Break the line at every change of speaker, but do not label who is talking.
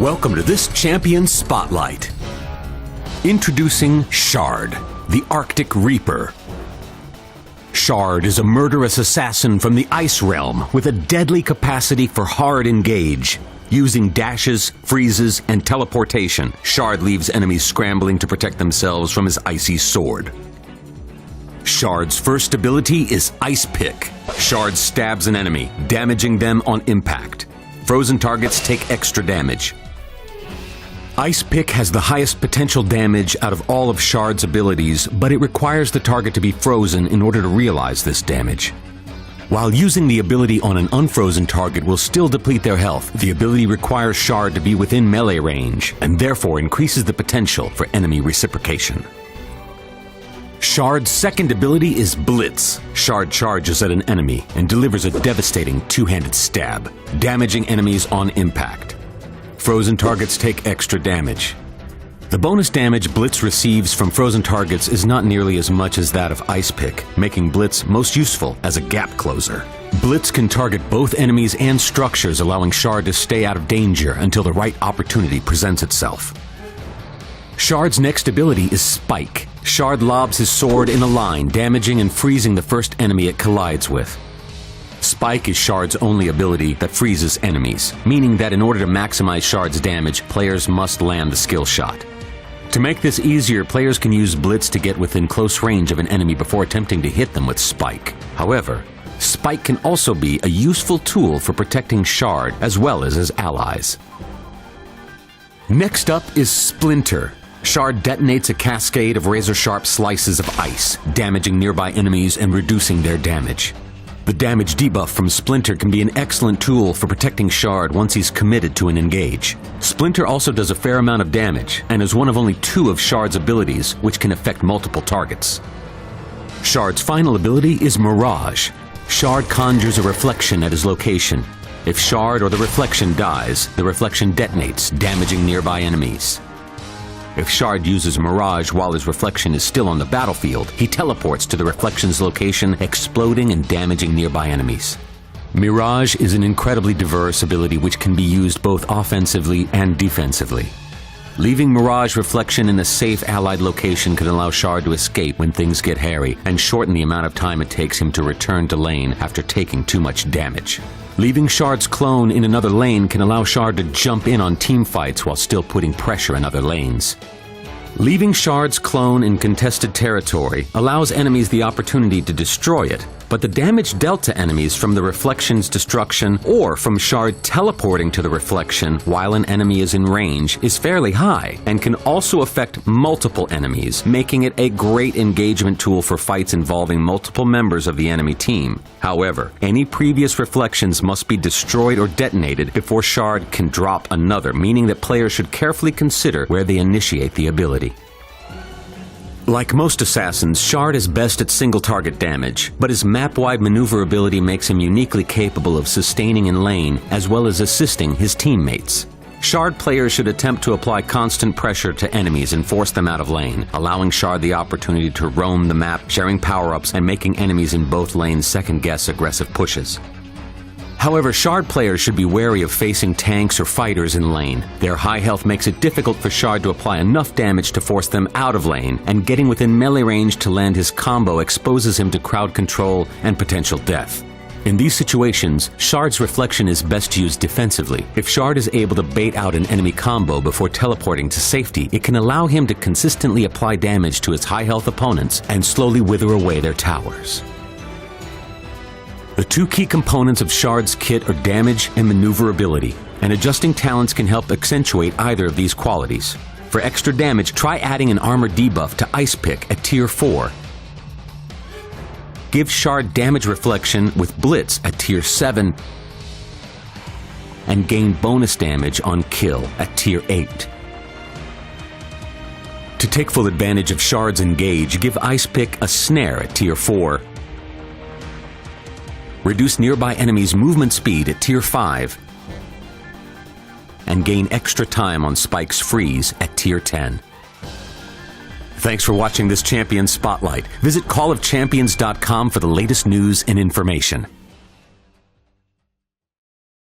Welcome to this Champion Spotlight. Introducing Shard, the Arctic Reaper. Shard is a murderous assassin from the Ice Realm with a deadly capacity for hard engage. Using dashes, freezes, and teleportation, Shard leaves enemies scrambling to protect themselves from his icy sword. Shard's first ability is Ice Pick. Shard stabs an enemy, damaging them on impact. Frozen targets take extra damage. Ice Pick has the highest potential damage out of all of Shard's abilities, but it requires the target to be frozen in order to realize this damage. While using the ability on an unfrozen target will still deplete their health, the ability requires Shard to be within melee range, and therefore increases the potential for enemy reciprocation. Shard's second ability is Blitz. Shard charges at an enemy and delivers a devastating two-handed stab, damaging enemies on impact. Frozen targets take extra damage. The bonus damage Blitz receives from frozen targets is not nearly as much as that of Ice Pick, making Blitz most useful as a gap closer. Blitz can target both enemies and structures, allowing Shard to stay out of danger until the right opportunity presents itself. Shard's next ability is Spike. Shard lobs his sword in a line, damaging and freezing the first enemy it collides with. Spike is Shard's only ability that freezes enemies, meaning that in order to maximize Shard's damage, players must land the skill shot. To make this easier, players can use Blitz to get within close range of an enemy before attempting to hit them with Spike. However, Spike can also be a useful tool for protecting Shard as well as his allies. Next up is Splinter. Shard detonates a cascade of razor-sharp slices of ice, damaging nearby enemies and reducing their damage. The damage debuff from Splinter can be an excellent tool for protecting Shard once he's committed to an engage. Splinter also does a fair amount of damage, and is one of only 2 of Shard's abilities, which can affect multiple targets. Shard's final ability is Mirage. Shard conjures a reflection at his location. If Shard or the reflection dies, the reflection detonates, damaging nearby enemies. If Shard uses Mirage while his reflection is still on the battlefield, he teleports to the reflection's location, exploding and damaging nearby enemies. Mirage is an incredibly diverse ability which can be used both offensively and defensively. Leaving Mirage reflection in a safe allied location can allow Shard to escape when things get hairy, and shorten the amount of time it takes him to return to lane after taking too much damage. Leaving Shard's clone in another lane can allow Shard to jump in on team fights while still putting pressure in other lanes. Leaving Shard's clone in contested territory allows enemies the opportunity to destroy it, but the damage dealt to enemies from the reflection's destruction or from Shard teleporting to the reflection while an enemy is in range is fairly high, and can also affect multiple enemies, making it a great engagement tool for fights involving multiple members of the enemy team. However, any previous reflections must be destroyed or detonated before Shard can drop another, meaning that players should carefully consider where they initiate the ability. Like most assassins, Shard is best at single-target damage, but his map-wide maneuverability makes him uniquely capable of sustaining in lane as well as assisting his teammates. Shard players should attempt to apply constant pressure to enemies and force them out of lane, allowing Shard the opportunity to roam the map, sharing power-ups and making enemies in both lanes second-guess aggressive pushes. However, Shard players should be wary of facing tanks or fighters in lane. Their high health makes it difficult for Shard to apply enough damage to force them out of lane, and getting within melee range to land his combo exposes him to crowd control and potential death. In these situations, Shard's reflection is best used defensively. If Shard is able to bait out an enemy combo before teleporting to safety, it can allow him to consistently apply damage to his high health opponents and slowly wither away their towers. The 2 key components of Shard's kit are damage and maneuverability, and adjusting talents can help accentuate either of these qualities. For extra damage, try adding an armor debuff to Ice Pick at Tier 4. Give Shard damage reflection with Blitz at Tier 7, and gain bonus damage on kill at Tier 8. To take full advantage of Shard's engage, give Ice Pick a snare at Tier 4. Reduce nearby enemies' movement speed at Tier 5, and gain extra time on Spike's freeze at Tier 10. Thanks for watching this Champion Spotlight. Visit callofchampions.com for the latest news and information.